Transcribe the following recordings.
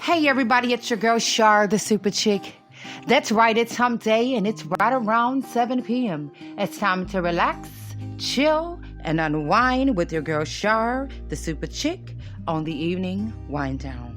Hey everybody, it's your girl Shar, the Super Chick. That's right, it's hump day and it's right around 7 p.m. It's time to relax, chill, and unwind with your girl Shar, the Super Chick, on the evening wind down.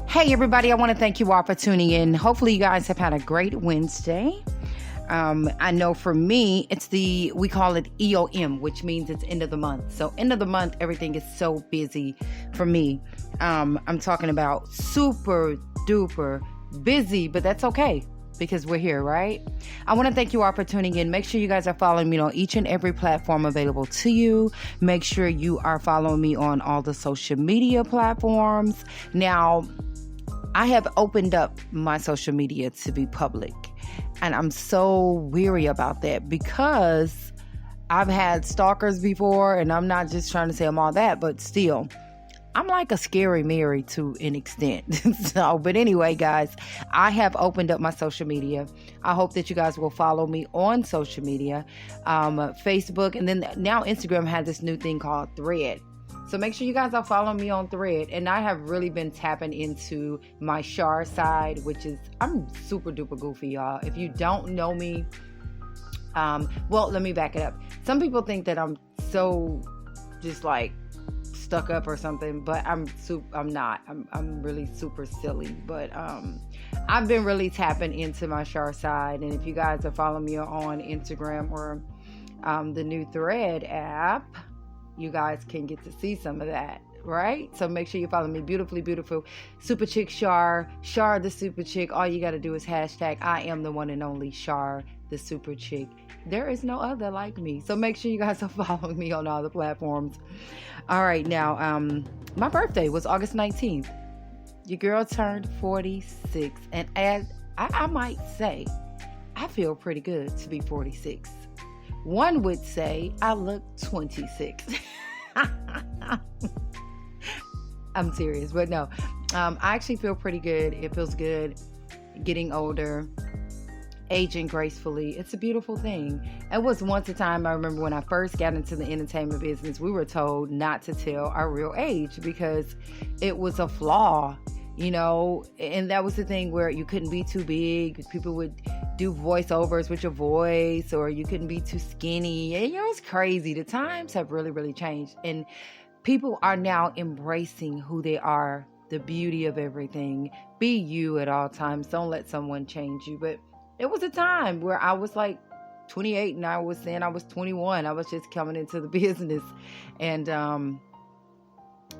Hey everybody, I want to thank you all for tuning in. Hopefully you guys have had a great Wednesday. I know for me, we call it EOM, which means it's end of the month. So end of the month, everything is so busy for me. I'm talking about super duper busy, but that's okay because we're here, right? I want to thank you all for tuning in. Make sure you guys are following me on each and every platform available to you. Make sure you are following me on all the social media platforms. Now, I have opened up my social media to be public, and I'm so weary about that because I've had stalkers before, and I'm not just trying to say I'm all that, but still, I'm like a scary Mary to an extent. But anyway, guys, I have opened up my social media. I hope that you guys will follow me on social media, Facebook, and then now Instagram has this new thing called Thread. So make sure you guys are following me on Thread. And I have really been tapping into my Shar side, which is, I'm super duper goofy, y'all. If you don't know me, well, let me back it up. Some people think that I'm so just like stuck up or something, but I'm not. I'm really super silly. But I've been really tapping into my Shar side. And if you guys are following me on Instagram or the new Thread app, you guys can get to see some of that, right? So make sure you follow me, beautiful Super Chick Shar the Super Chick. All you got to do is hashtag I am the one and only Shar the Super Chick. There is no other like me. So make sure you guys are following me on all the platforms. All right, now, my birthday was August 19th. Your girl turned 46. And as I might say, I feel pretty good to be 46. One would say I look 26. I'm serious, but no. I actually feel pretty good. It feels good getting older, aging gracefully. It's a beautiful thing. It was once a time, I remember when I first got into the entertainment business, we were told not to tell our real age because it was a flaw, you know, and that was the thing where you couldn't be too big. People would do voiceovers with your voice, or you couldn't be too skinny. And, you know, it's crazy. The times have really, really changed. And people are now embracing who they are, the beauty of everything. Be you at all times. Don't let someone change you. But it was a time where I was like 28 and I was saying I was 21. I was just coming into the business. And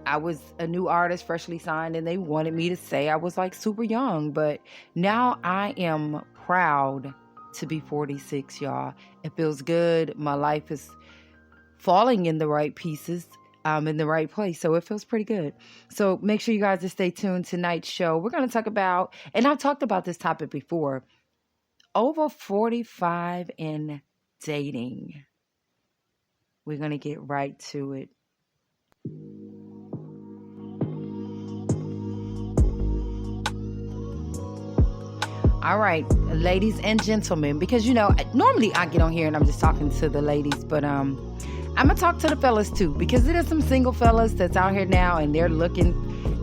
I was a new artist, freshly signed, and they wanted me to say I was like super young. But now I am proud to be 46, y'all. It feels good. My life is falling in the right pieces, in the right place. So it feels pretty good. So make sure you guys just stay tuned. Tonight's show, we're going to talk about, and I've talked about this topic before, over 45 and dating. We're going to get right to it. All right, ladies and gentlemen, because, you know, normally I get on here and I'm just talking to the ladies, but I'm going to talk to the fellas too, because there are some single fellas that's out here now and they're looking,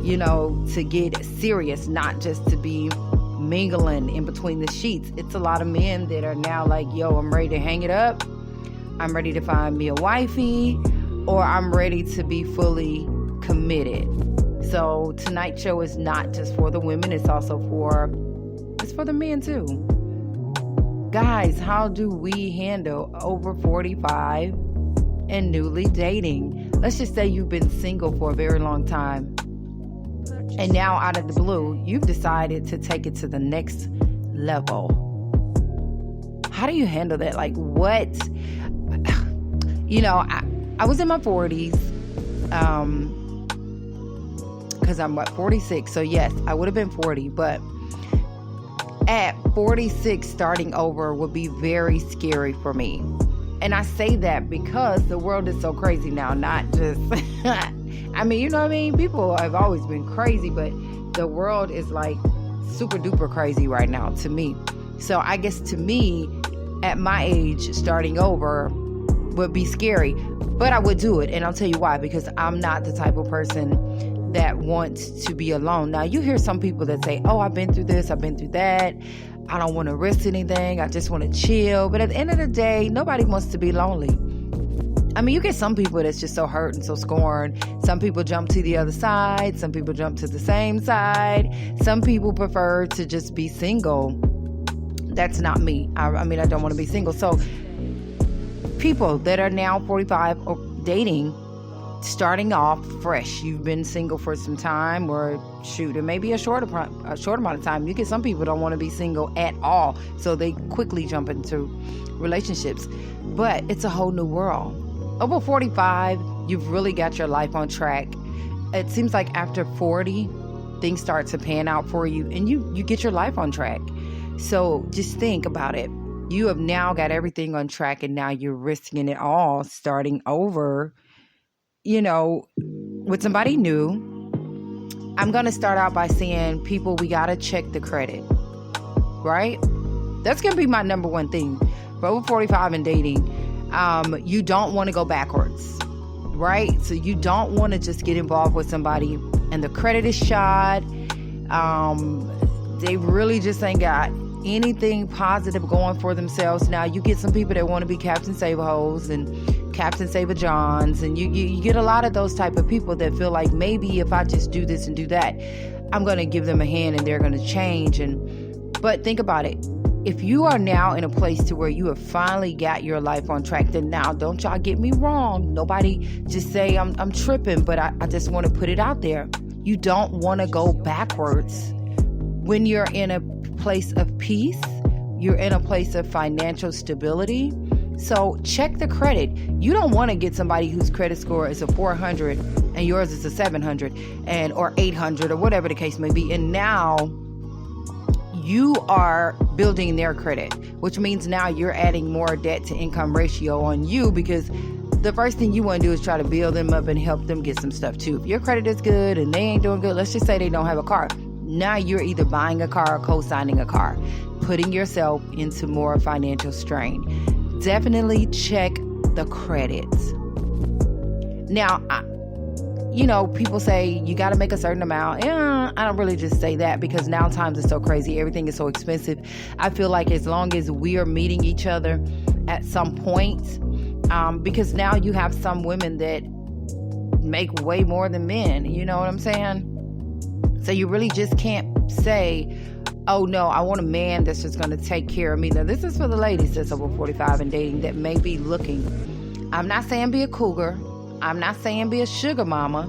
you know, to get serious, not just to be mingling in between the sheets. It's a lot of men that are now like, yo, I'm ready to hang it up. I'm ready to find me a wifey, or I'm ready to be fully committed. So tonight's show is not just for the women, it's also for the men too. Guys, how do we handle over 45 and newly dating? Let's just say you've been single for a very long time, and now out of the blue, you've decided to take it to the next level. How do you handle that? Like, what? You know, I was in my 40s, because I'm 46. So yes, I would have been 40, but at 46 starting over would be very scary for me. And I say that because the world is so crazy now, not just, I mean, you know what I mean? People have always been crazy, but the world is like super duper crazy right now to me. So I guess to me, at my age, starting over would be scary, but I would do it. And I'll tell you why, because I'm not the type of person that wants to be alone. Now, you hear some people that say, oh, I've been through this, I've been through that. I don't want to risk anything. I just want to chill. But at the end of the day, nobody wants to be lonely. I mean, you get some people that's just so hurt and so scorned. Some people jump to the other side. Some people jump to the same side. Some people prefer to just be single. That's not me. I mean, I don't want to be single. So people that are now 45 or dating, starting off fresh, you've been single for some time, or shoot, it may be a short amount of time. You get some people don't want to be single at all, so they quickly jump into relationships. But it's a whole new world. Over 45, you've really got your life on track. It seems like after 40, things start to pan out for you, and you get your life on track. So just think about it. You have now got everything on track, and now you're risking it all, starting over, you know, with somebody new. I'm going to start out by saying, people, we got to check the credit, right? That's going to be my number one thing. For over 45 and dating, you don't want to go backwards, right? So you don't want to just get involved with somebody and the credit is shot. They really just ain't got anything positive going for themselves. Now, you get some people that want to be Captain Save-A-Hoes and Captain Save-A-Johns, and you get a lot of those type of people that feel like maybe if I just do this and do that, I'm going to give them a hand and they're going to change. But think about it. If you are now in a place to where you have finally got your life on track, then now, don't y'all get me wrong. Nobody just say I'm tripping, but I just want to put it out there. You don't want to go backwards. When you're in a place of peace, you're in a place of financial stability. So check the credit. You don't want to get somebody whose credit score is a 400 and yours is a 700 or 800 or whatever the case may be. And now you are building their credit, which means now you're adding more debt to income ratio on you, because the first thing you want to do is try to build them up and help them get some stuff too. If your credit is good and they ain't doing good, let's just say they don't have a car. Now you're either buying a car or co-signing a car, putting yourself into more financial strain. Definitely check the credits. Now, people say you got to make a certain amount. I don't really just say that, because now times are so crazy. Everything is so expensive. I feel like as long as we are meeting each other at some point, because now you have some women that make way more than men. You know what I'm saying? So you really just can't say, oh no, I want a man that's just going to take care of me. Now, this is for the ladies that's over 45 and dating that may be looking. I'm not saying be a cougar. I'm not saying be a sugar mama,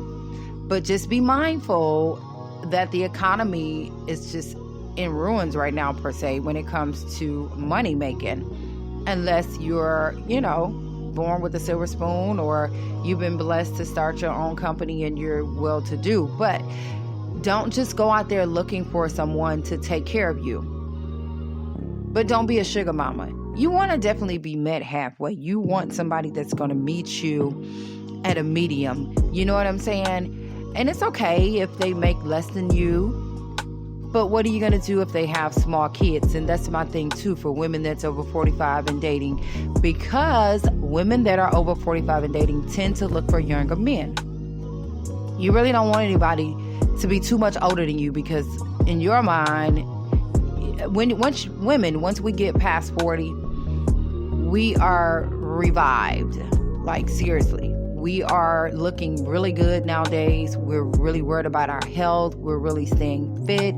but just be mindful that the economy is just in ruins right now, per se, when it comes to money making, unless you're, born with a silver spoon, or you've been blessed to start your own company and you're well-to-do. But don't just go out there looking for someone to take care of you. But don't be a sugar mama. You want to definitely be met halfway. You want somebody that's going to meet you at a medium. You know what I'm saying? And it's okay if they make less than you. But what are you going to do if they have small kids? And that's my thing too for women that's over 45 and dating. Because women that are over 45 and dating tend to look for younger men. You really don't want anybody to be too much older than you, because in your mind, once we get past 40, we are revived. Like, seriously, we are looking really good nowadays. We're really worried about our health. We're really staying fit.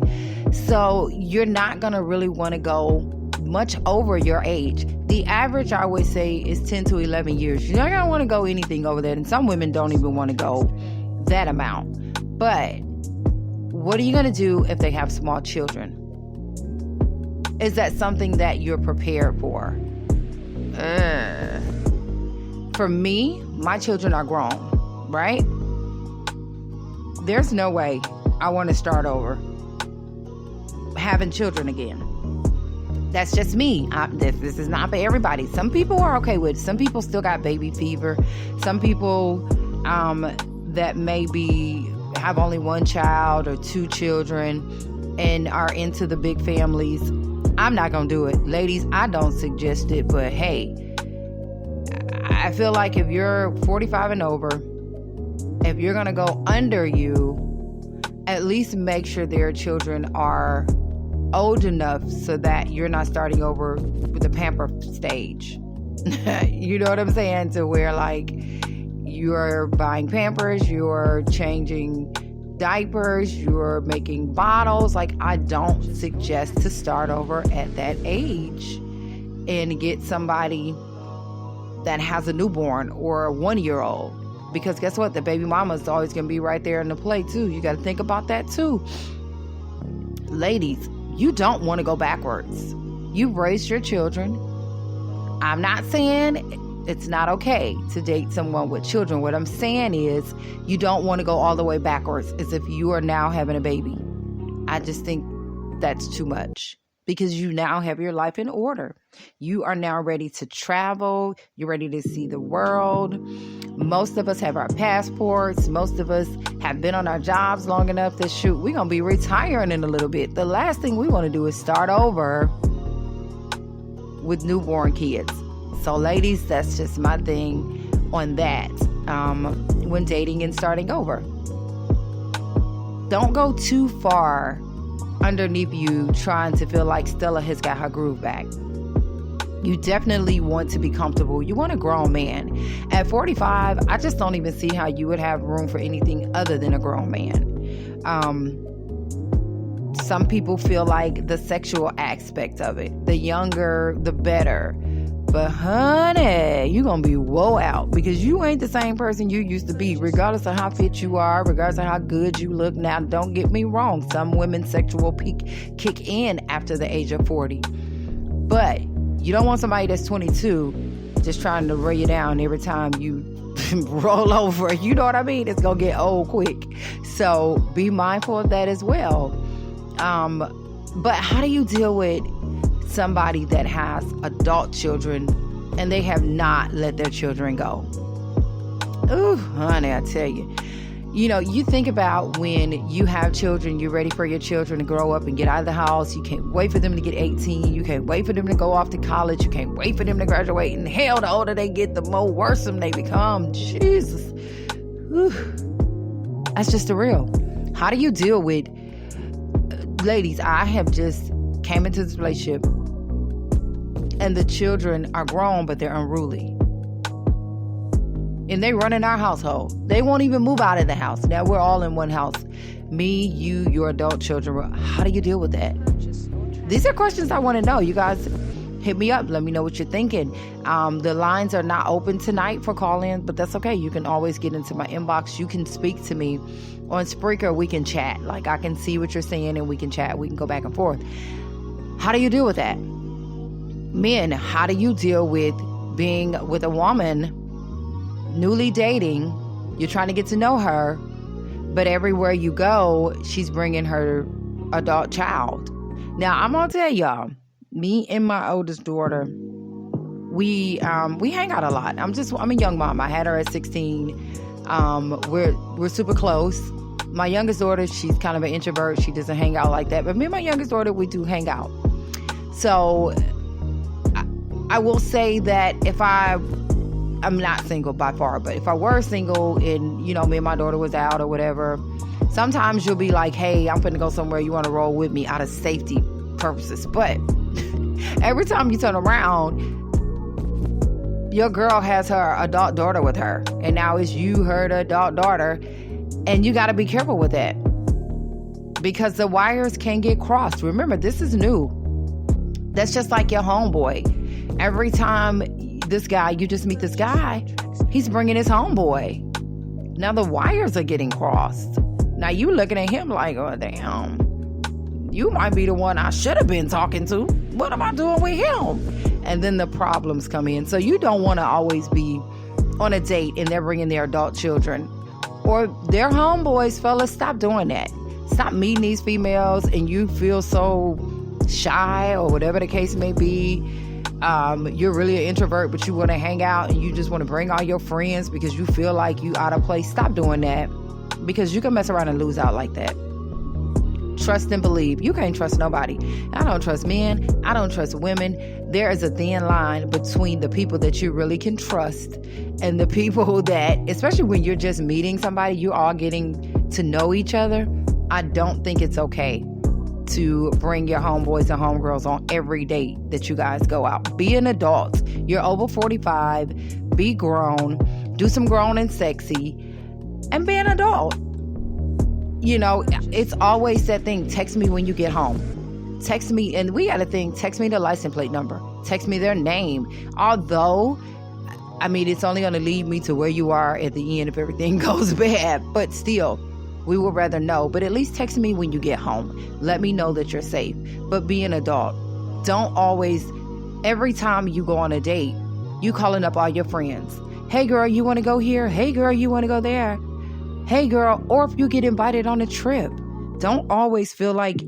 So you're not going to really want to go much over your age. The average, I always say, is 10 to 11 years. You're not going to want to go anything over that. And some women don't even want to go that amount. But what are you going to do if they have small children? Is that something that you're prepared for? For me, my children are grown, right? There's no way I want to start over having children again. That's just me. This is not for everybody. Some people are okay with it. Some people still got baby fever. Some people that maybe have only one child or two children and are into the big families. I'm not going to do it. Ladies, I don't suggest it, but hey, I feel like if you're 45 and over, if you're going to go under you, at least make sure their children are old enough so that you're not starting over with the pamper stage. You know what I'm saying? To where like you're buying Pampers, you're changing diapers, you're making bottles. Like, I don't suggest to start over at that age and get somebody that has a newborn or a 1-year-old, because guess what? The baby mama is always going to be right there in the play too. You got to think about that too. Ladies, you don't want to go backwards. You've raised your children. I'm not saying it's not okay to date someone with children. What I'm saying is you don't want to go all the way backwards as if you are now having a baby. I just think that's too much, because you now have your life in order. You are now ready to travel. You're ready to see the world. Most of us have our passports. Most of us have been on our jobs long enough that shoot, we're going to be retiring in a little bit. The last thing we want to do is start over with newborn kids. So ladies, that's just my thing on that when dating and starting over. Don't go too far underneath you trying to feel like Stella has got her groove back. You definitely want to be comfortable. You want a grown man. At 45, I just don't even see how you would have room for anything other than a grown man. Some people feel like the sexual aspect of it, the younger, the better. But honey, you're going to be woe out, because you ain't the same person you used to be, regardless of how fit you are, regardless of how good you look. Now, don't get me wrong. Some women's sexual peak kick in after the age of 40. But you don't want somebody that's 22 just trying to weigh you down every time you roll over. You know what I mean? It's going to get old quick. So be mindful of that as well. But how do you deal with somebody that has adult children and they have not let their children go? Ooh, honey, I tell you. You know, you think about when you have children, you're ready for your children to grow up and get out of the house. You can't wait for them to get 18. You can't wait for them to go off to college. You can't wait for them to graduate. And hell, the older they get, the more worrisome they become. Jesus. Ooh. That's just the real. How do you deal with... Ladies, I have just came into this relationship and the children are grown, but they're unruly. And they run in our household. They won't even move out of the house. Now we're all in one house. Me, you, your adult children. How do you deal with that? These are questions I want to know. You guys hit me up. Let me know what you're thinking. The lines are not open tonight for call-in, but that's okay. You can always get into my inbox. You can speak to me on Spreaker. We can chat. Like, I can see what you're saying and we can chat. We can go back and forth. How do you deal with that? Men, how do you deal with being with a woman newly dating? You're trying to get to know her, but everywhere you go, she's bringing her adult child. Now, I'm gonna tell y'all, me and my oldest daughter, we hang out a lot. I'm a young mom. I had her at 16. We're super close. My youngest daughter, she's kind of an introvert. She doesn't hang out like that. But me and my youngest daughter, we do hang out. So I will say that if I'm not single by far, but if I were single and, you know, me and my daughter was out or whatever, sometimes you'll be like, hey, I'm finna go somewhere. You want to roll with me out of safety purposes. But every time you turn around, your girl has her adult daughter with her. And now it's you, her, the adult daughter. And you got to be careful with that, because the wires can get crossed. Remember, this is new. That's just like your homeboy. Every time you just meet this guy, he's bringing his homeboy. Now the wires are getting crossed. Now you looking at him like, oh, damn, you might be the one I should have been talking to. What am I doing with him? And then the problems come in. So you don't want to always be on a date and they're bringing their adult children or their homeboys. Fellas, stop doing that. Stop meeting these females and you feel so shy or whatever the case may be. You're really an introvert, but you want to hang out and you just want to bring all your friends because you feel like you out of place. Stop doing that, because you can mess around and lose out like that. Trust and believe. You can't trust nobody. I don't trust men. I don't trust women. There is a thin line between the people that you really can trust and the people that, especially when you're just meeting somebody, you're all getting to know each other. I don't think it's okay to bring your homeboys and homegirls on every date that you guys go out. Be an adult. You're over 45. Be grown. Do some grown and sexy. And be an adult. You know, it's always that thing. Text me when you get home. Text me, and we got a thing. Text me the license plate number. Text me their name. Although, I mean, it's only going to lead me to where you are at the end if everything goes bad. But still, we would rather know. But at least text me when you get home. Let me know that you're safe. But be an adult. Don't always, every time you go on a date, you calling up all your friends. Hey, girl, you want to go here? Hey, girl, you want to go there? Hey, girl. Or if you get invited on a trip, don't always feel like,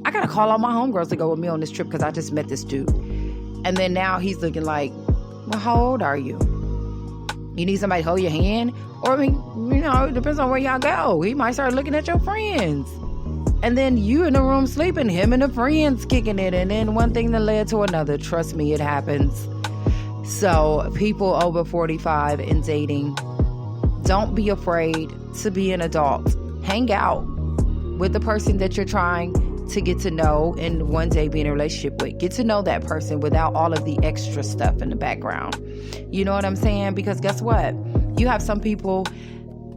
I got to call all my homegirls to go with me on this trip because I just met this dude. And then now he's looking like, well, how old are you? You need somebody to hold your hand? Or, I mean, you know, it depends on where y'all go. He might start looking at your friends. And then you in the room sleeping, him and the friends kicking it. And then one thing that led to another. Trust me, it happens. So people over 45 and dating, don't be afraid to be an adult. Hang out with the person that you're trying to get to know and one day be in a relationship with. Get to know that person without all of the extra stuff in the background. You know what I'm saying? Because guess what? You have some people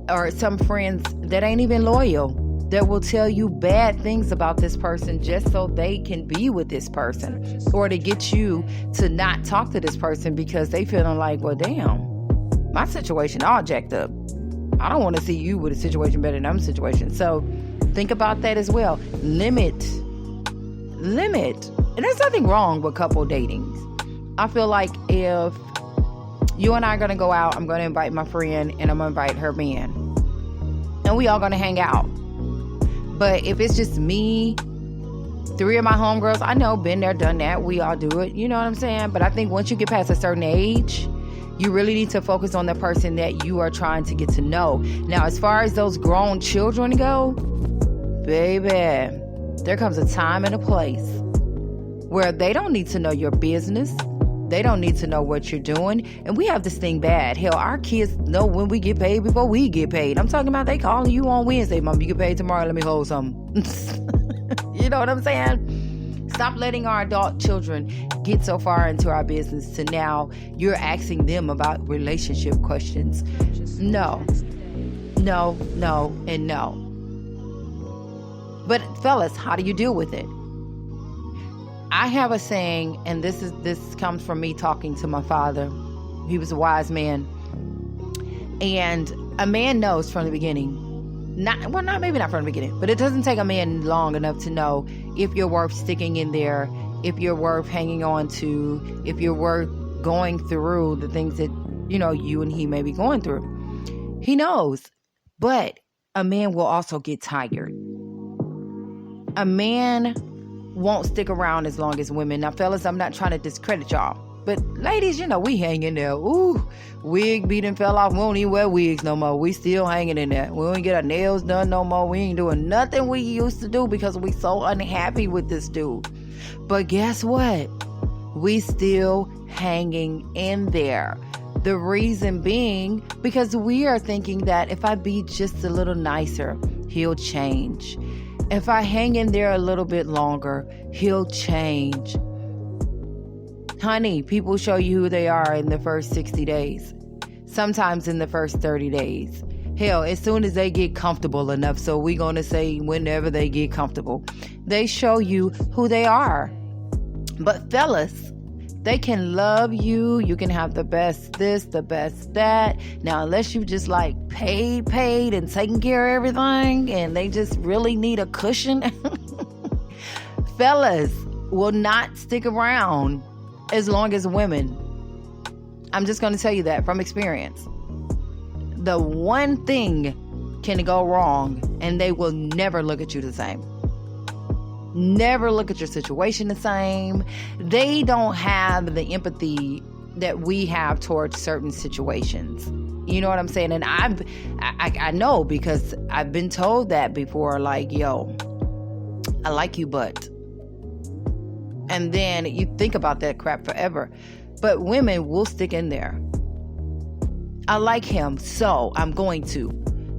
or some friends that ain't even loyal, that will tell you bad things about this person just so they can be with this person, or to get you to not talk to this person because they feeling like, well, damn, my situation all jacked up. I don't want to see you with a situation better than I'm situation. So think about that as well. Limit. And there's nothing wrong with couple dating. I feel like if you and I are going to go out, I'm going to invite my friend and I'm going to invite her man. And we all going to hang out. But if it's just me, 3 of my homegirls, I know, been there, done that. We all do it. You know what I'm saying? But I think once you get past a certain age, you really need to focus on the person that you are trying to get to know. Now, as far as those grown children go, baby, there comes a time and a place where they don't need to know your business. They don't need to know what you're doing. And we have this thing bad. Hell, our kids know when we get paid before we get paid. I'm talking about they calling you on Wednesday. Mom, you get paid tomorrow. Let me hold something. You know what I'm saying? Stop letting our adult children get so far into our business to now you're asking them about relationship questions. No, and no. But fellas, how do you deal with it? I have a saying, and this comes from me talking to my father. He was a wise man. And a man knows from the beginning, maybe not from the beginning, but it doesn't take a man long enough to know if you're worth sticking in there, if you're worth hanging on to, if you're worth going through the things that, you know, you and he may be going through. He knows, but a man will also get tired. A man won't stick around as long as women. Now, fellas, I'm not trying to discredit y'all, but ladies, you know, we hang in there. Ooh, wig beating fell off. We don't even wear wigs no more. We still hanging in there. We don't get our nails done no more. We ain't doing nothing we used to do because we so unhappy with this dude. But guess what? We still hanging in there. The reason being because we are thinking that if I be just a little nicer, he'll change. If I hang in there a little bit longer, he'll change. Honey, people show you who they are in the first 60 days. Sometimes in the first 30 days. Hell, as soon as they get comfortable enough, so we're going to say whenever they get comfortable, they show you who they are. But fellas, they can love you. You can have the best this, the best that. Now, unless you just like paid and taking care of everything and they just really need a cushion, fellas will not stick around as long as women. I'm just going to tell you that from experience. The one thing can go wrong and they will never look at you the same. never look at your situation the same. They don't have the empathy that we have towards certain situations. You know what I'm saying? And I know, because I've been told that before, like, yo, I like you, but. And then you think about that crap forever. But women will stick in there. I like him, so I'm going to.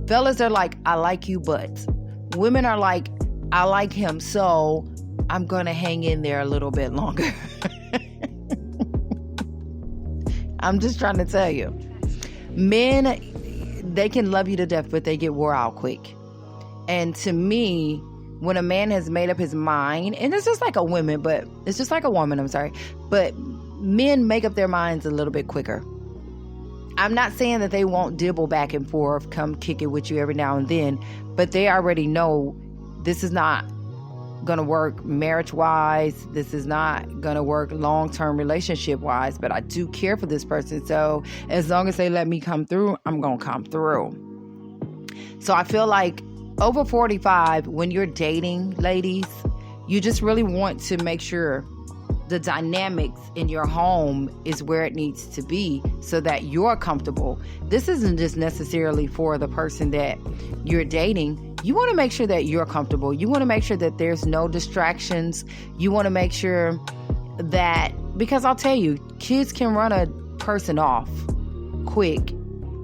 Fellas are like, I like you, but. Women are like, I like him, so I'm going to hang in there a little bit longer. I'm just trying to tell you. Men, they can love you to death, but they get wore out quick. And to me, when a man has made up his mind, and it's just like a woman, but it's just like a woman, I'm sorry, but men make up their minds a little bit quicker. I'm not saying that they won't dibble back and forth, come kick it with you every now and then, but they already know this is not going to work marriage-wise. This is not going to work long-term relationship-wise, but I do care for this person. So as long as they let me come through, I'm going to come through. So I feel like over 45, when you're dating, ladies, you just really want to make sure the dynamics in your home is where it needs to be so that you're comfortable. This isn't just necessarily for the person that you're dating. You want to make sure that you're comfortable. You want to make sure that there's no distractions. You want to make sure that, because I'll tell you, kids can run a person off quick.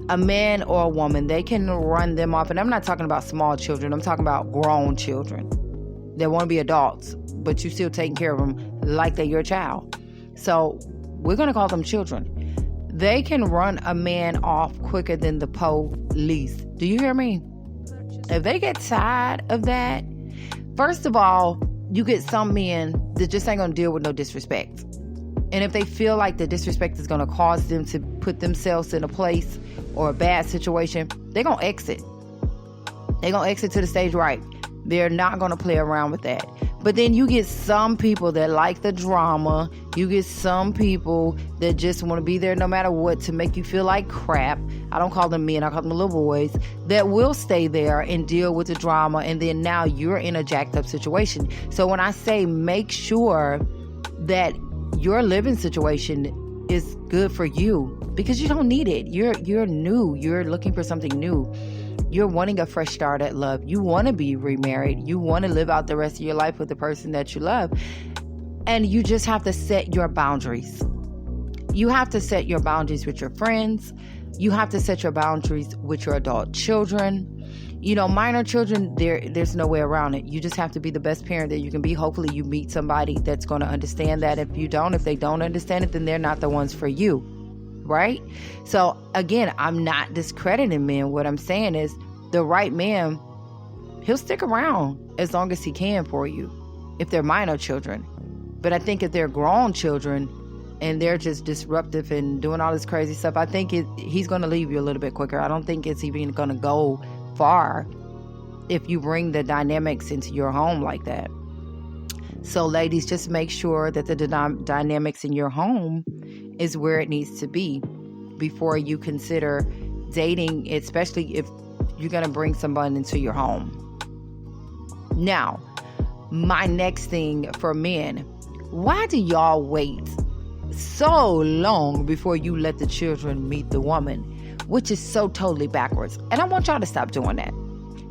A man or a woman, they can run them off. And I'm not talking about small children. I'm talking about grown children that want to be adults, but you still taking care of them like they're your child. So we're going to call them children. They can run a man off quicker than the police. Do you hear me? If they get tired of that, first of all, you get some men that just ain't going to deal with no disrespect. And if they feel like the disrespect is going to cause them to put themselves in a place or a bad situation, they're going to exit. They're going to exit to the stage right. They're not going to play around with that. But then you get some people that like the drama. You get some people that just want to be there no matter what to make you feel like crap. I don't call them men, I call them little boys that will stay there and deal with the drama. And then now you're in a jacked up situation. So when I say make sure that your living situation is good for you, because you don't need it. You're new. You're looking for something new. You're wanting a fresh start at love. You want to be remarried. You want to live out the rest of your life with the person that you love. And you just have to set your boundaries. You have to set your boundaries with your friends. You have to set your boundaries with your adult children. You know, minor children, there's no way around it. You just have to be the best parent that you can be. Hopefully you meet somebody that's going to understand that. If they don't understand it, then they're not the ones for you. Right? So again, I'm not discrediting men. What I'm saying is the right man, he'll stick around as long as he can for you if they're minor children. But I think if they're grown children and they're just disruptive and doing all this crazy stuff, I think he's going to leave you a little bit quicker. I don't think it's even going to go far if you bring the dynamics into your home like that. So ladies, just make sure that the dynamics in your home is where it needs to be before you consider dating, especially if you're going to bring someone into your home. Now, my next thing for men, why do y'all wait so long before you let the children meet the woman? Which is so totally backwards. And I want y'all to stop doing that.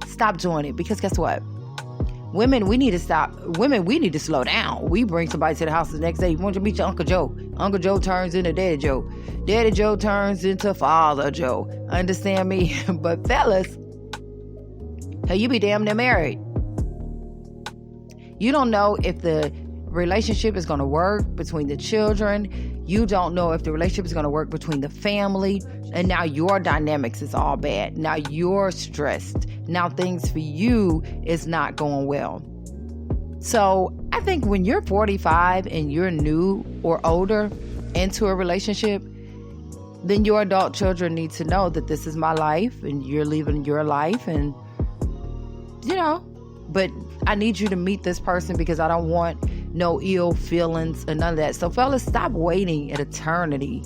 Stop doing it, because guess what? Women, we need to stop. Women, we need to slow down. We bring somebody to the house the next day. You want to meet your Uncle Joe. Uncle Joe turns into Daddy Joe. Daddy Joe turns into Father Joe. Understand me? But fellas, hey, you be damn near married. You don't know if the relationship is going to work between the children. You don't know if the relationship is going to work between the family. And now your dynamics is all bad. Now you're stressed. Now things for you is not going well. So I think when you're 45 and you're new or older into a relationship, then your adult children need to know that this is my life and you're living your life. And, you know, but I need you to meet this person because I don't want no ill feelings and none of that. So fellas, stop waiting an eternity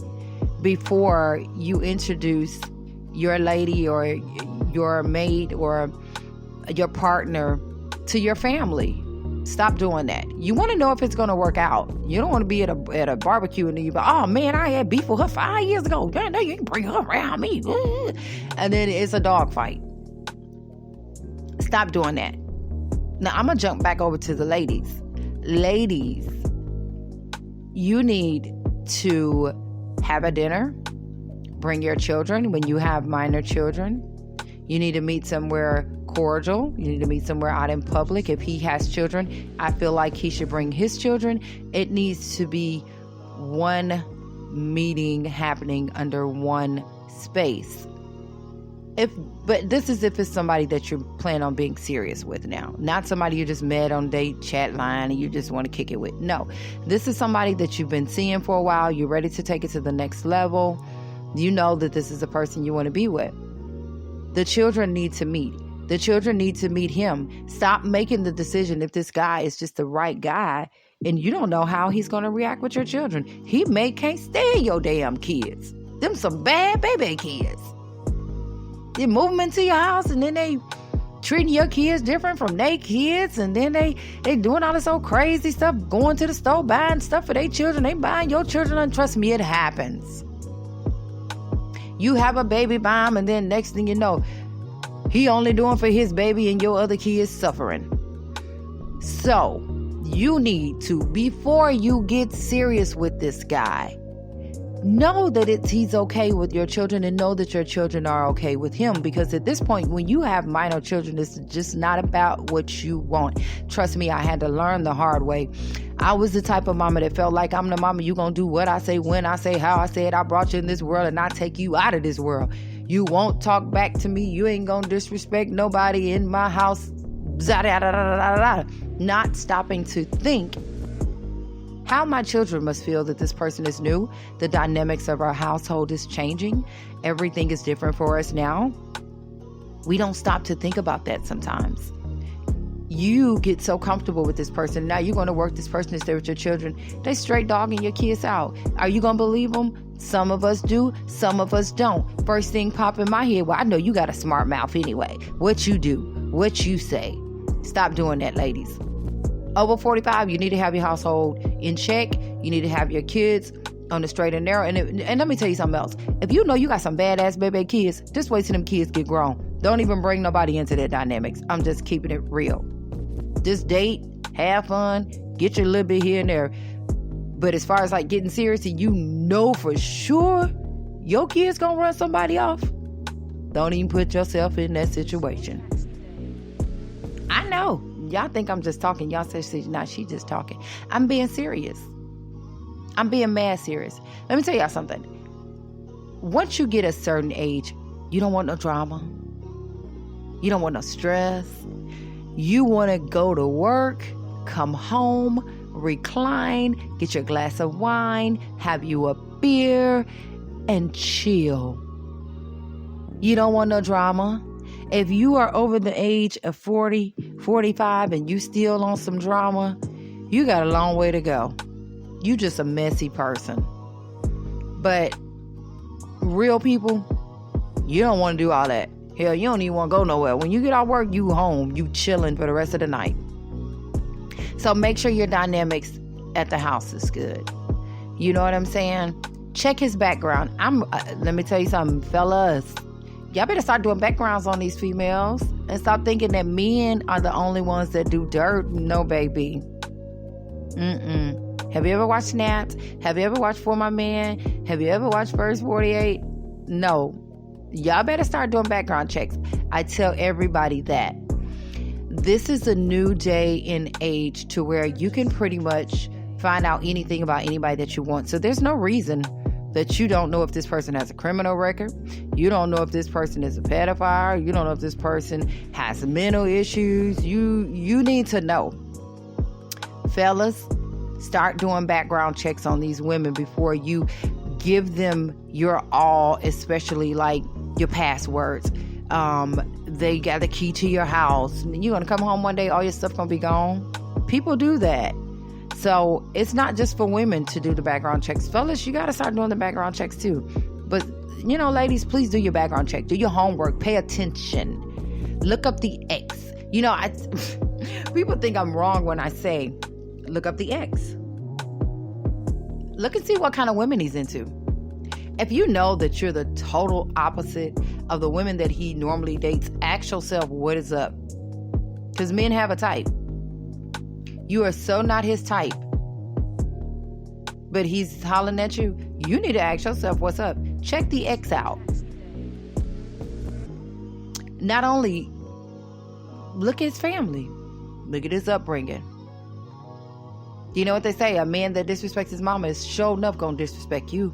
before you introduce your lady or your mate or your partner to your family. Stop doing that. You want to know if it's going to work out. You don't want to be at a barbecue and then you be, oh man, I had beef with her 5 years ago. Yeah, no, you can bring her around me. And then it's a dog fight. Stop doing that. Now, I'm going to jump back over to the ladies. Ladies, you need to have a dinner. Bring your children when you have minor children. You need to meet somewhere cordial. You need to meet somewhere out in public. If he has children, I feel like he should bring his children. It needs to be one meeting happening under one space. But this is if it's somebody that you plan on being serious with now. Not somebody you just met on date chat line and you just want to kick it with. No, this is somebody that you've been seeing for a while. You're ready to take it to the next level. You know that this is a person you want to be with. The children need to meet. The children need to meet him. Stop making the decision if this guy is just the right guy and you don't know how he's going to react with your children. He can't stand your damn kids. Them some bad baby kids. You move them into your house and then they treating your kids different from their kids, and then they doing all this old crazy stuff, going to the store, buying stuff for their children. They buying your children, and trust me, it happens. You have a baby by him, and then next thing you know, he only doing for his baby and your other kids suffering. So, you need to, before you get serious with this guy, know that he's okay with your children and know that your children are okay with him. Because at this point, when you have minor children, it's just not about what you want. Trust me, I had to learn the hard way. I was the type of mama that felt like I'm the mama. You gonna do what I say, when I say, how I say it. I brought you in this world and I take you out of this world. You won't talk back to me. You ain't gonna disrespect nobody in my house. Not stopping to think how my children must feel that this person is new. The dynamics of our household is changing. Everything is different for us now. We don't stop to think about that sometimes. You get so comfortable with this person. Now you're going to work this person to stay with your children. They straight dogging your kids out. Are you going to believe them? Some of us do. Some of us don't. First thing pop in my head, well, I know you got a smart mouth anyway. What you do, what you say. Stop doing that, ladies. Over 45, you need to have your household in check. You need to have your kids on the straight and narrow. And let me tell you something else. If you know you got some badass baby kids, just wait till them kids get grown. Don't even bring nobody into their dynamics. I'm just keeping it real. Just date, have fun, get your little bit here and there. But as far as like getting serious and you know for sure your kid's gonna run somebody off, don't even put yourself in that situation. I know. Y'all think I'm just talking. Y'all say, nah, she just talking. I'm being serious. I'm being mad serious. Let me tell y'all something. Once you get a certain age, you don't want no drama. You don't want no stress. You want to go to work, come home, recline, get your glass of wine, have you a beer, and chill. You don't want no drama. If you are over the age of 40, 45, and you still on some drama, you got a long way to go. You just a messy person. But real people, you don't want to do all that. Hell, you don't even want to go nowhere. When you get off work, you home. You chilling for the rest of the night. So make sure your dynamics at the house is good. You know what I'm saying? Check his background. Let me tell you something, fellas. Y'all better start doing backgrounds on these females and stop thinking that men are the only ones that do dirt. No, baby. Have you ever watched Snapped? Have you ever watched For My Man? Have you ever watched First 48? No. Y'all better start doing background checks. I tell everybody that. This is a new day and age to where you can pretty much find out anything about anybody that you want. So there's no reason that you don't know if this person has a criminal record. You don't know if this person is a pedophile. You don't know if this person has mental issues. You need to know. Fellas, start doing background checks on these women before you give them your all, especially like your passwords. They got the key to your house. You're going to come home one day, all your stuff going to be gone. People do that. So it's not just for women to do the background checks. Fellas, you got to start doing the background checks too. But, you know, ladies, please do your background check. Do your homework. Pay attention. Look up the ex. You know, People think I'm wrong when I say, look up the ex. Look and see what kind of women he's into. If you know that you're the total opposite of the women that he normally dates, ask yourself what is up. Because men have a type. You are so not his type. But he's hollering at you. You need to ask yourself what's up. Check the ex out. Not only look at his family. Look at his upbringing. You know what they say? A man that disrespects his mama is sure enough gonna disrespect you.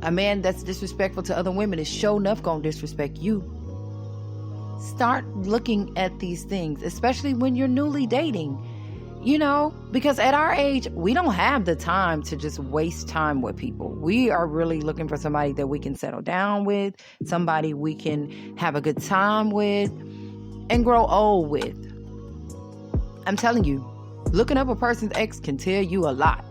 A man that's disrespectful to other women is sure enough gonna disrespect you. Start looking at these things, especially when you're newly dating. You know, because at our age, we don't have the time to just waste time with people. We are really looking for somebody that we can settle down with, somebody we can have a good time with, and grow old with. I'm telling you, looking up a person's ex can tell you a lot.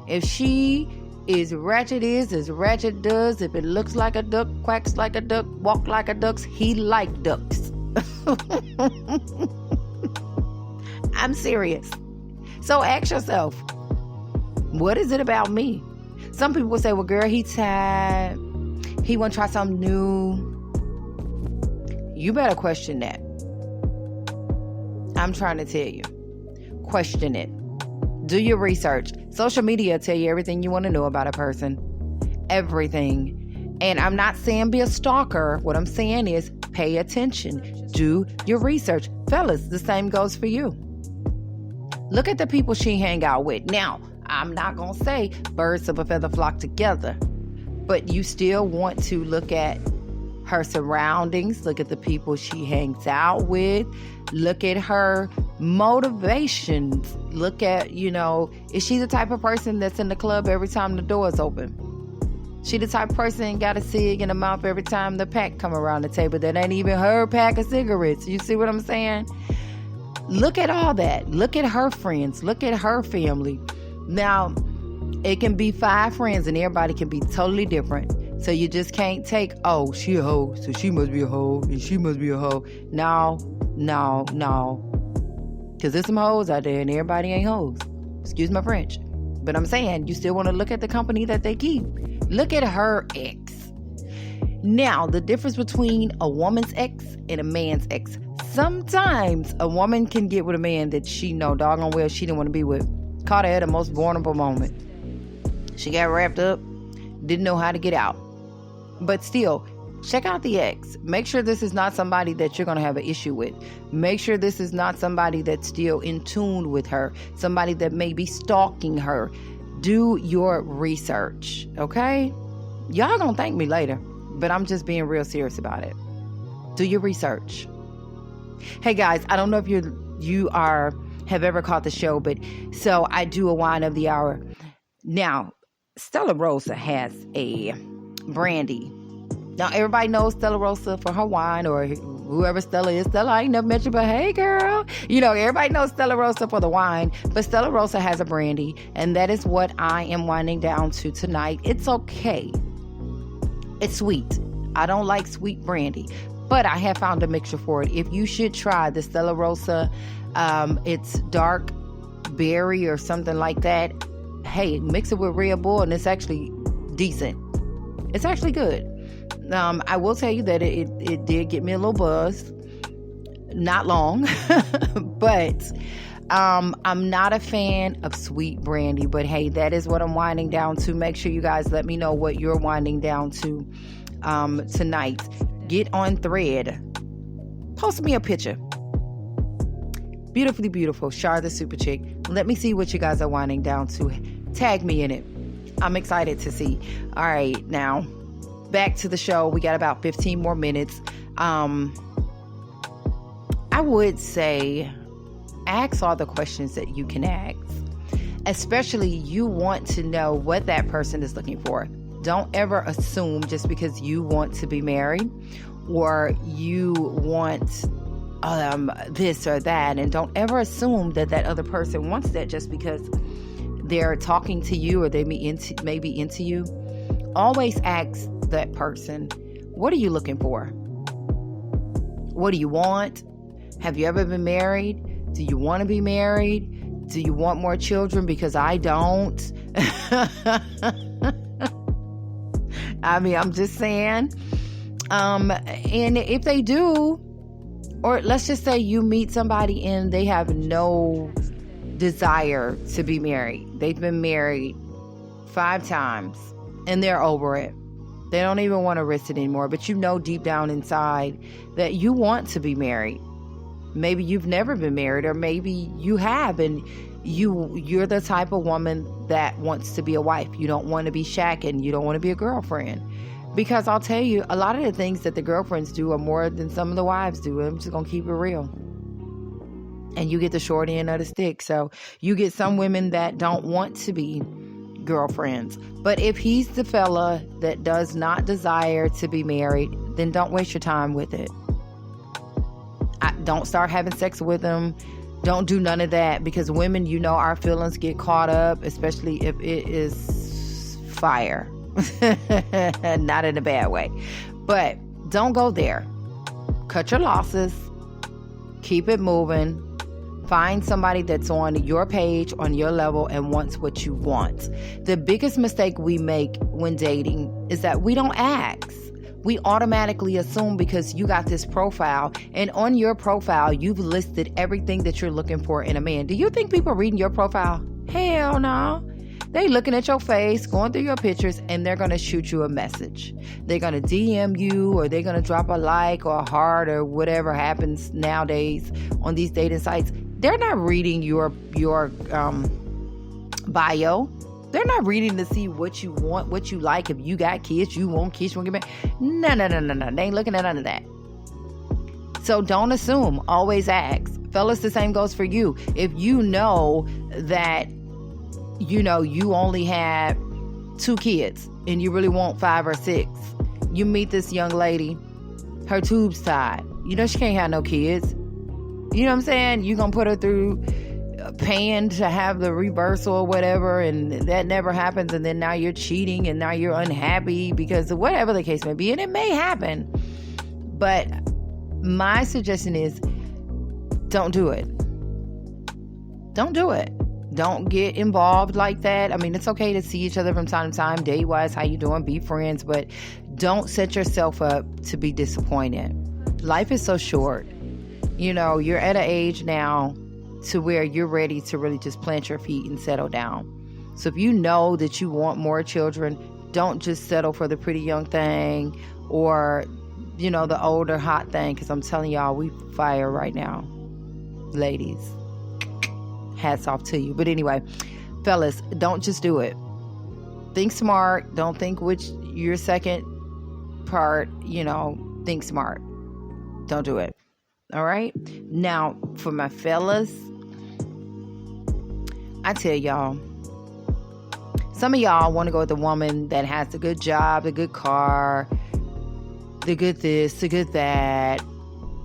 If she is ratchet as ratchet does, if it looks like a duck, quacks like a duck, walk like a duck, he like ducks. I'm serious. So ask yourself, what is it about me? Some people will say, well, girl, he tired. He want to try something new. You better question that. I'm trying to tell you. Question it. Do your research. Social media tell you everything you want to know about a person. Everything. And I'm not saying be a stalker. What I'm saying is pay attention. Do your research. Fellas, the same goes for you. Look at the people she hang out with. Now, I'm not going to say birds of a feather flock together, but you still want to look at her surroundings, look at the people she hangs out with, look at her motivations, look at, is she the type of person that's in the club every time the door is open? She the type of person got a cig in the mouth every time the pack come around the table that ain't even her pack of cigarettes. You see what I'm saying? Look at all that. Look at her friends. Look at her family. Now, it can be 5 friends and everybody can be totally different. So you just can't take, oh, she a hoe, so she must be a hoe, and she must be a hoe. No. Because there's some hoes out there and everybody ain't hoes. Excuse my French. But I'm saying, you still want to look at the company that they keep. Look at her ex. Now, the difference between a woman's ex and a man's ex. Sometimes a woman can get with a man that she know doggone well she didn't want to be with. Caught her at the most vulnerable moment. She got wrapped up, didn't know how to get out. But still, check out the ex. Make sure this is not somebody that you're going to have an issue with. Make sure this is not somebody that's still in tune with her. Somebody that may be stalking her. Do your research, okay? Y'all going to thank me later, but I'm just being real serious about it. Do your research. Hey guys, I don't know if you have ever caught the show, but so I do a wine of the hour. Now, Stella Rosa has a brandy. Now, everybody knows Stella Rosa for her wine, or whoever Stella is. Stella, I ain't never met you, but hey, girl. Everybody knows Stella Rosa for the wine, but Stella Rosa has a brandy, and that is what I am winding down to tonight. It's okay. It's sweet. I don't like sweet brandy, but I have found a mixture for it. If you should try the Stella Rosa, it's dark berry or something like that. Hey, mix it with Red Bull, and it's actually decent. It's actually good. I will tell you that it did get me a little buzz. Not long, but I'm not a fan of sweet brandy. But hey, that is what I'm winding down to. Make sure you guys let me know what you're winding down to tonight. Get on Thread. Post me a picture. Beautifully beautiful, Char the Super Chick. Let me see what you guys are winding down to. Tag me in it. I'm excited to see. All right, now back to the show. We got about 15 more minutes. I would say ask all the questions that you can ask. Especially you want to know what that person is looking for. Don't ever assume just because you want to be married or you want this or that, and don't ever assume that other person wants that just because they're talking to you or they may be into you. Always ask that person, what are you looking for? What do you want? Have you ever been married? Do you want to be married? Do you want more children? Because I don't. I mean, I'm just saying. And if they do, or let's just say you meet somebody and they have no desire to be married. They've been married 5 times and they're over it. They don't even want to risk it anymore. But you know deep down inside that you want to be married. Maybe you've never been married, or maybe you have, and you're the type of woman that wants to be a wife. You don't want to be shacking. You don't want to be a girlfriend. Because I'll tell you, a lot of the things that the girlfriends do are more than some of the wives do. I'm just going to keep it real. And you get the short end of the stick. So you get some women that don't want to be girlfriends. But if he's the fella that does not desire to be married, then don't waste your time with it. Don't start having sex with him. Don't do none of that, because women, you know, our feelings get caught up, especially if it is fire. Not in a bad way. But don't go there. Cut your losses. Keep it moving. Find somebody that's on your page, on your level, and wants what you want. The biggest mistake we make when dating is that we don't ask. We automatically assume because you got this profile, and on your profile, you've listed everything that you're looking for in a man. Do you think people are reading your profile? Hell no. They looking at your face, going through your pictures, and they're going to shoot you a message. They're going to DM you, or they're going to drop a like or a heart or whatever happens nowadays on these dating sites. They're not reading your bio. They're not reading to see what you want, what you like. If you got kids, you want kids, you want to get married. No. They ain't looking at none of that. So don't assume. Always ask. Fellas, the same goes for you. If you know that, you know, you only have 2 kids and you really want 5 or 6, you meet this young lady, her tube's tied. You know she can't have no kids. You know what I'm saying? You're going to put her through paying to have the rebirth or whatever, and that never happens, and then now you're cheating, and now you're unhappy because of whatever the case may be, and it may happen. But my suggestion is don't do it. Don't do it. Don't get involved like that. I mean, it's okay to see each other from time to time, date-wise, how you doing, be friends, but don't set yourself up to be disappointed. Life is so short. You know, you're at an age now to where you're ready to really just plant your feet and settle down. So if you know that you want more children, don't just settle for the pretty young thing or, you know, the older hot thing, because I'm telling y'all, we fire right now. Ladies, hats off to you. But anyway, fellas, don't just do it. Think smart. Don't think which your second part, you know, think smart. Don't do it. All right? Now, for my fellas, I tell y'all, some of y'all want to go with the woman that has the good job, the good car, the good this, the good that,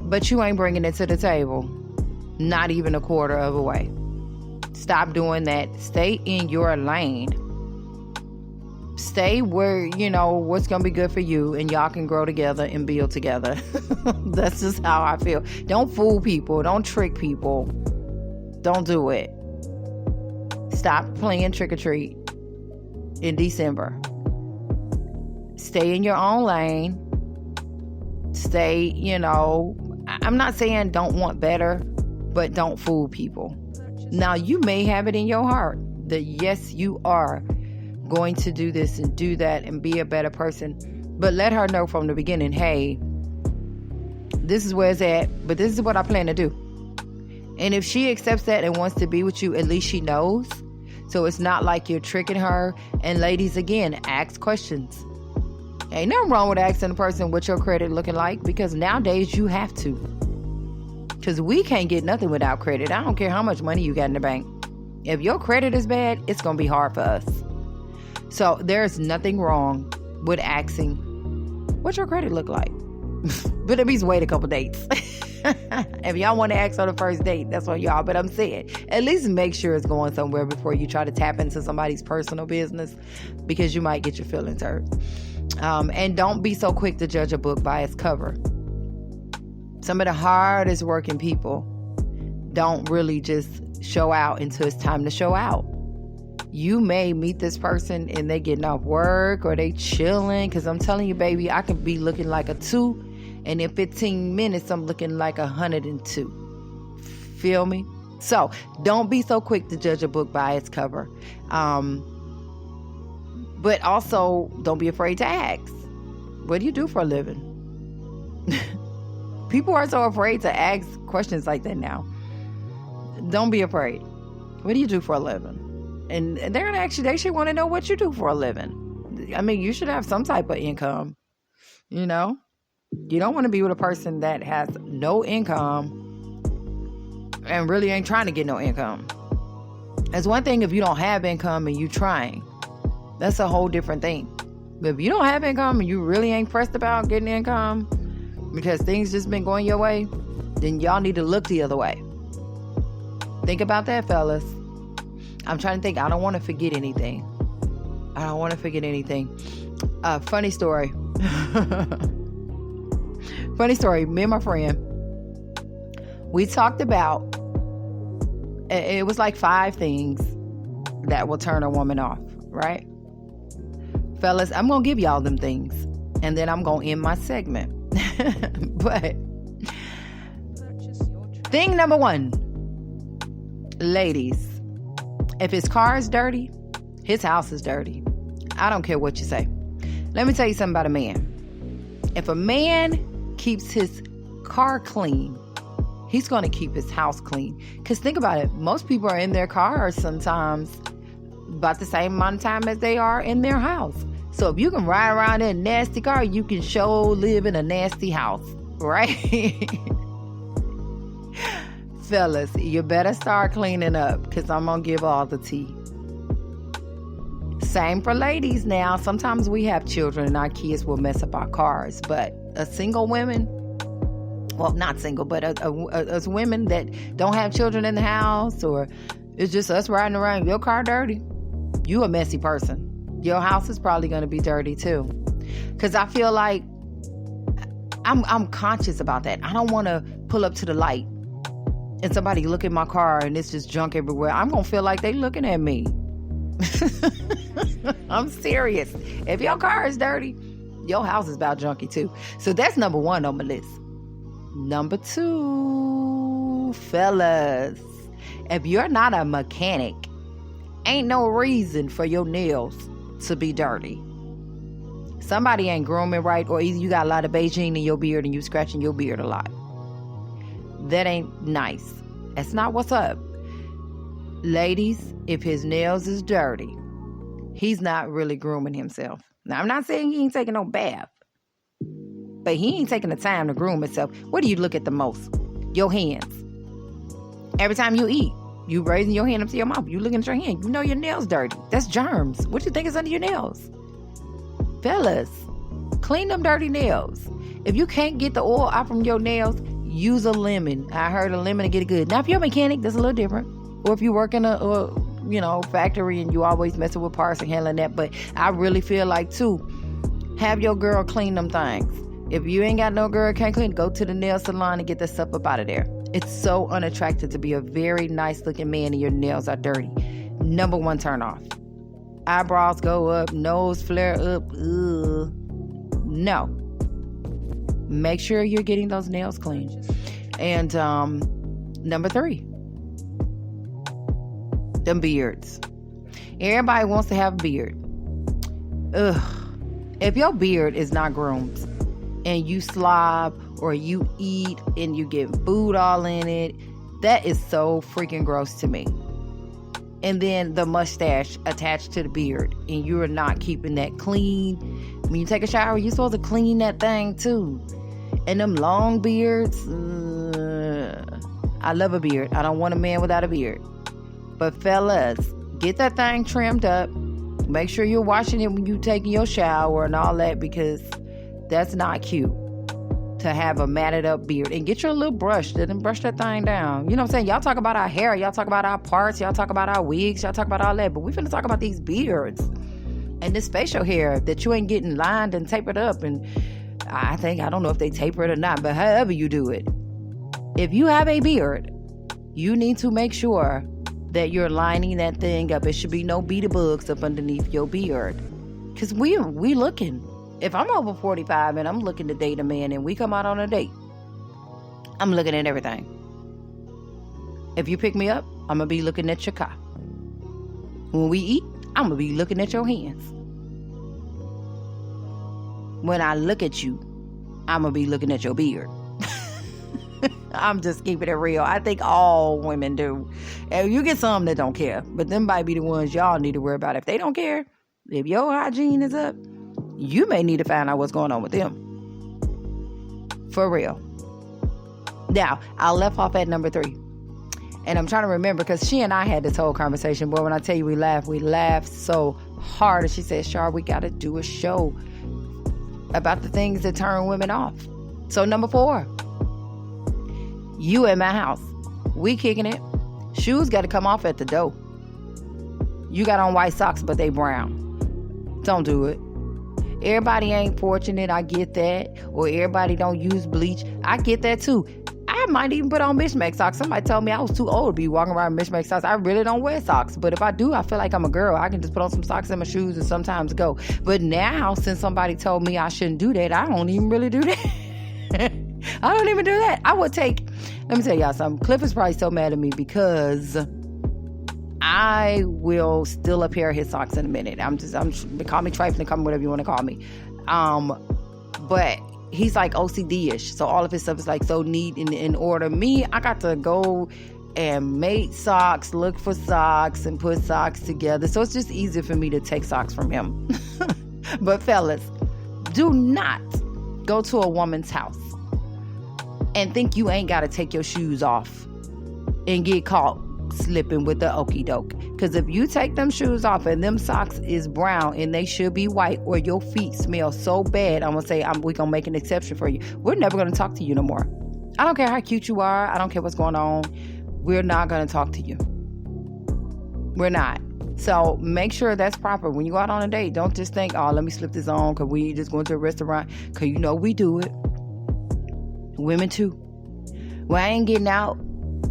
but you ain't bringing it to the table. Not even a quarter of a way. Stop doing that. Stay in your lane. Stay where, you know, what's going to be good for you, and y'all can grow together and build together. That's just how I feel. Don't fool people. Don't trick people. Don't do it. Stop playing trick or treat in December. Stay in your own lane. Stay, you know, I'm not saying don't want better, but don't fool people. Now, you may have it in your heart that yes, you are going to do this and do that and be a better person, but let her know from the beginning, hey, this is where it's at, but this is what I plan to do. And if she accepts that and wants to be with you, at least she knows. So it's not like you're tricking her. And ladies, again, ask questions. Ain't nothing wrong with asking a person what your credit looking like, because nowadays you have to. Because we can't get nothing without credit. I don't care how much money you got in the bank. If your credit is bad, it's going to be hard for us. So there's nothing wrong with asking what your credit look like. But at least wait a couple dates. If y'all want to ask on the first date, that's on y'all. But I'm saying, at least make sure it's going somewhere before you try to tap into somebody's personal business, because you might get your feelings hurt. And don't be so quick to judge a book by its cover. Some of the hardest working people don't really just show out until it's time to show out. You may meet this person and they getting off work or they chilling, because I'm telling you, baby, I can be looking like a 2, and in 15 minutes I'm looking like 102. Feel me? So don't be so quick to judge a book by its cover. But also don't be afraid to ask, what do you do for a living? People are so afraid to ask questions like that now. Don't be afraid. What do you do for a living? And they're gonna ask you, they should want to know what you do for a living. I mean, you should have some type of income. You know, you don't want to be with a person that has no income and really ain't trying to get no income. It's one thing if you don't have income and you trying. That's a whole different thing. But if you don't have income and you really ain't pressed about getting income because things just been going your way, then y'all need to look the other way. Think about that, fellas. I'm trying to think. I don't want to forget anything. Funny story. Funny story. Me and my friend, we talked about, it was like 5 things that will turn a woman off, right? Fellas, I'm going to give y'all them things, and then I'm going to end my segment. But thing number 1, ladies, if his car is dirty, his house is dirty. I don't care what you say. Let me tell you something about a man. If a man keeps his car clean, he's going to keep his house clean. Because think about it. Most people are in their cars sometimes about the same amount of time as they are in their house. So if you can ride around in a nasty car, you can sure live in a nasty house, right? Fellas, you better start cleaning up, because I'm going to give all the tea. Same for ladies now. Sometimes we have children and our kids will mess up our cars. But as single women, well, not single, but as women that don't have children in the house, or it's just us riding around, your car dirty, you a messy person. Your house is probably going to be dirty too. Because I feel like I'm conscious about that. I don't want to pull up to the light and somebody look at my car and it's just junk everywhere. I'm going to feel like they looking at me. I'm serious. If your car is dirty, your house is about junky too. So that's number 1 on my list. Number 2, fellas, if you're not a mechanic, ain't no reason for your nails to be dirty. Somebody ain't grooming right, or either you got a lot of Beijing in your beard and you scratching your beard a lot. That ain't nice. That's not what's up. Ladies, if his nails is dirty, he's not really grooming himself. Now, I'm not saying he ain't taking no bath, but he ain't taking the time to groom himself. What do you look at the most? Your hands. Every time you eat, you raising your hand up to your mouth. You looking at your hand. You know your nails dirty. That's germs. What do you think is under your nails? Fellas, clean them dirty nails. If you can't get the oil out from your nails, use a lemon. I heard a lemon to get it good. Now, if you're a mechanic, that's a little different. Or if you work in a factory and you always messing with parts and handling that. But I really feel like, too, have your girl clean them things. If you ain't got no girl can't clean, go to the nail salon and get that stuff up out of there. It's so unattractive to be a very nice looking man and your nails are dirty. Number 1 turn off. Eyebrows go up, nose flare up. Ugh. No. Make sure you're getting those nails clean. And number 3, them beards. Everybody wants to have a beard. Ugh. If your beard is not groomed and you slob or you eat and you get food all in it, that is so freaking gross to me. And then the mustache attached to the beard and you're not keeping that clean. When you take a shower, you're supposed to clean that thing too. And them long beards, I love a beard. I don't want a man without a beard. But fellas, get that thing trimmed up. Make sure you're washing it when you're taking your shower and all that, because that's not cute to have a matted up beard. And get your little brush and brush that thing down. You know what I'm saying? Y'all talk about our hair. Y'all talk about our parts. Y'all talk about our wigs. Y'all talk about all that. But we finna talk about these beards and this facial hair that you ain't getting lined and tapered up. And I don't know if they taper it or not, but however you do it, If you have a beard, you need to make sure that you're lining that thing up. It should be no beady bugs up underneath your beard. Because we looking. If I'm over 45 and I'm looking to date a man and we come out on a date, I'm looking at everything. If you pick me up, I'm going to be looking at your car. When we eat, I'm going to be looking at your hands. When I look at you, I'm going to be looking at your beard. I'm just keeping it real. I think all women do. And you get some that don't care, but them might be the ones y'all need to worry about. If they don't care, if your hygiene is up, you may need to find out what's going on with them. For real. Now, I left off at number 3. And I'm trying to remember because she and I had this whole conversation. Boy, when I tell you we laughed so hard. And she said, Char, we got to do a show about the things that turn women off. So number 4. You in my house. We kicking it. Shoes got to come off at the door. You got on white socks, but they brown. Don't do it. Everybody ain't fortunate. I get that. Or everybody don't use bleach. I get that too. I might even put on mismatch socks. Somebody told me I was too old to be walking around in mismatch socks. I really don't wear socks. But if I do, I feel like I'm a girl. I can just put on some socks in my shoes and sometimes go. But now, since somebody told me I shouldn't do that, I don't even really do that. I don't even do that. I would take, let me tell y'all something. Cliff is probably so mad at me because I will steal a pair of his socks in a minute. Call me trifling, call me whatever you want to call me. But he's like OCD-ish. So all of his stuff is like so neat in order. Me, I got to go and make socks, look for socks and put socks together. So it's just easier for me to take socks from him. But fellas, do not go to a woman's house and think you ain't got to take your shoes off and get caught slipping with the okie doke. Because if you take them shoes off and them socks is brown and they should be white, or your feet smell so bad, I'm going to say, we're going to make an exception for you. We're never going to talk to you no more. I don't care how cute you are. I don't care what's going on. We're not going to talk to you. We're not. So make sure that's proper. When you go out on a date, don't just think, oh, let me slip this on because we just going to a restaurant. Because you know we do it. Women too. Well, I ain't getting out.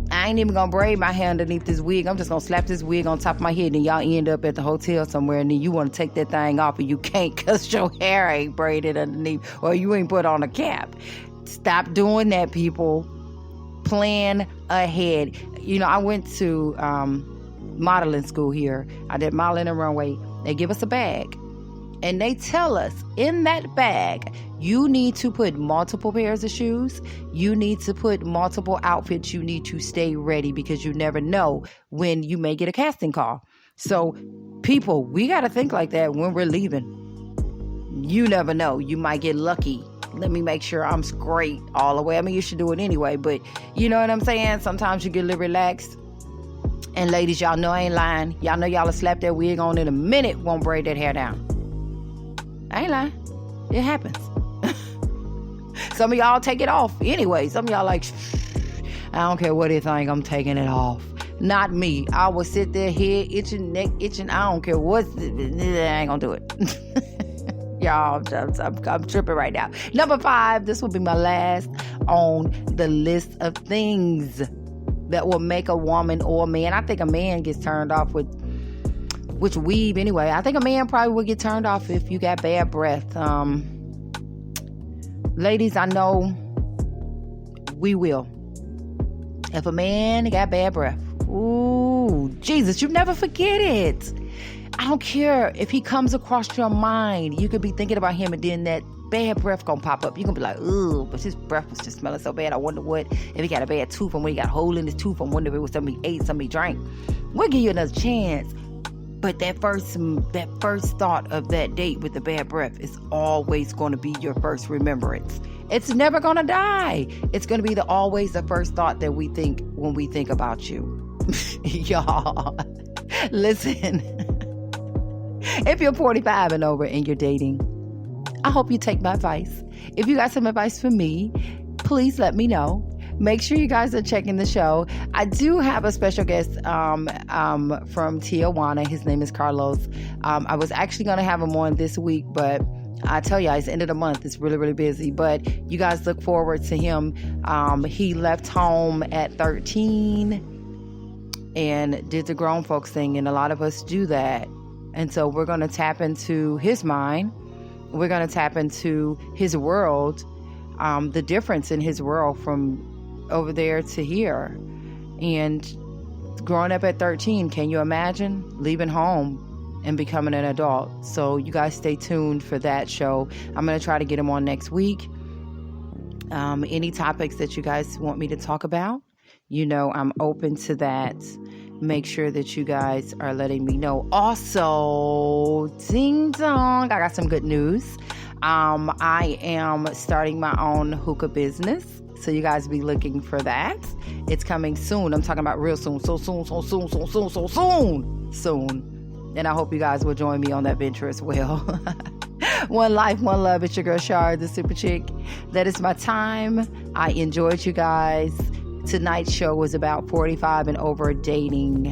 I ain't even gonna braid my hair underneath this wig. I'm just gonna slap this wig on top of my head and y'all end up at the hotel somewhere and then you want to take that thing off and you can't because your hair ain't braided underneath or you ain't put on a cap. Stop doing that, people. Plan ahead. You know, I went to modeling school here. I did modeling and runway. They give us a bag. And they tell us in that bag, you need to put multiple pairs of shoes. You need to put multiple outfits. You need to stay ready because you never know when you may get a casting call. So people, we got to think like that when we're leaving. You never know. You might get lucky. Let me make sure I'm straight all the way. I mean, you should do it anyway, but you know what I'm saying? Sometimes you get a little relaxed. And ladies, y'all know I ain't lying. Y'all know y'all will slap that wig on in a minute, won't braid that hair down. I ain't lying. It happens. Some of y'all take it off anyway. Some of y'all like, I don't care what they think, I'm taking it off. Not me. I will sit there, head itching, neck itching. I don't care what. I ain't gonna do it. Y'all, I'm tripping right now. Number 5, this will be my last on the list of things that will make a woman or a man. I think a man gets turned off with which weave anyway. I think a man probably would get turned off if you got bad breath. Ladies, I know we will. If a man got bad breath, ooh, Jesus, you never forget it. I don't care if he comes across your mind. You could be thinking about him and then that bad breath gonna pop up. You're gonna be like, ooh, but his breath was just smelling so bad. I wonder what, if he got a bad tooth and when he got a hole in his tooth, I wonder if it was something he ate, something he drank. We'll give you another chance. But that first thought of that date with the bad breath is always going to be your first remembrance. It's never going to die. It's going to be always the first thought that we think when we think about you. Y'all, listen. If you're 45 and over and you're dating, I hope you take my advice. If you got some advice for me, please let me know. Make sure you guys are checking the show. I do have a special guest from Tijuana. His name is Carlos. I was actually going to have him on this week, but I tell you, it's the end of the month. It's really, really busy. But you guys look forward to him. He left home at 13 and did the grown folks thing. And a lot of us do that. And so we're going to tap into his mind. We're going to tap into his world, the difference in his world from over there to here. And growing up at 13, can you imagine leaving home and becoming an adult? So you guys stay tuned for that show. I'm going to try to get him on next week. Any topics that you guys want me to talk about, I'm open to that. Make sure that you guys are letting me know. Also, ding dong, I got some good news. I am starting my own hookah business. So you guys be looking for that. It's coming soon. I'm talking about real soon. So soon. And I hope you guys will join me on that venture as well. One life, one love. It's your girl, Shar, the Super Chick. That is my time. I enjoyed you guys. Tonight's show was about 45 and over dating.